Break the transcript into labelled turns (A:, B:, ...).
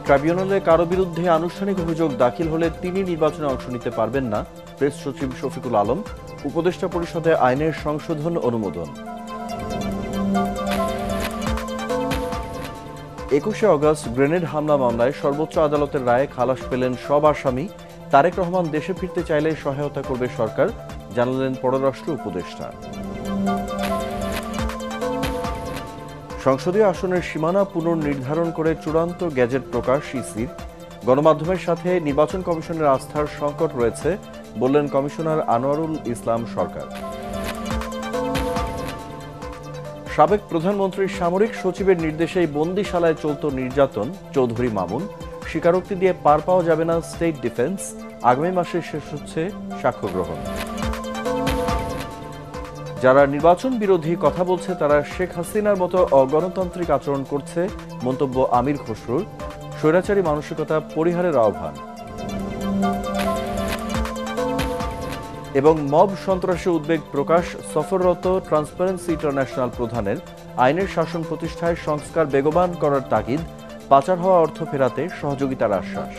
A: ট্রাইব্যুনালে কারো বিরুদ্ধে আনুষ্ঠানিক অভিযোগ দাখিল হলে তিনি নির্বাচনে অংশ নিতে পারবেন না, প্রেস সচিব শফিকুল আলম। উপদেষ্টা পরিষদে আইনের সংশোধন অনুমোদন। 21শে অগস্ট গ্রেনেড হামলা মামলায় সর্বোচ্চ আদালতের রায়ে খালাস পেলেন সব আসামি। তারেক রহমান দেশে ফিরতে চাইলে সহায়তা করবে সরকার, জানালেন পররাষ্ট্র উপদেষ্টা। সংসদীয় আসনের সীমানা পুনর্নির্ধারণ করে চূড়ান্ত গ্যাজেট প্রকাশ ইসির। গণমাধ্যমের সাথে নির্বাচন কমিশনের আস্থার সংকট রয়েছে, বললেন কমিশনার আনোয়ারুল ইসলাম সরকার। সাবেক প্রধানমন্ত্রীর সামরিক সচিবের নির্দেশেই বন্দিশালায় চলত নির্যাতন, চৌধুরী মামুন। স্বীকারোক্তি দিয়ে পার পাওয়া যাবে না স্টেট ডিফেন্স। আগামী মাসে শেষ হচ্ছে সাক্ষ্য গ্রহণ। যারা নির্বাচন বিরোধী কথা বলছে তারা শেখ হাসিনার মতো অগণতান্ত্রিক আচরণ করছে, মন্তব্য আমির খসরুর। স্বৈরাচারী মানসিকতা পরিহারের আহ্বান। এবং মব সন্ত্রাসে উদ্বেগ প্রকাশ সফররত ট্রান্সপারেন্সি ইন্টারন্যাশনাল প্রধানের। আইনের শাসন প্রতিষ্ঠায় সংস্কার বেগবান করার তাগিদ, পাচার হওয়া অর্থ ফেরাতে সহযোগিতার আশ্বাস।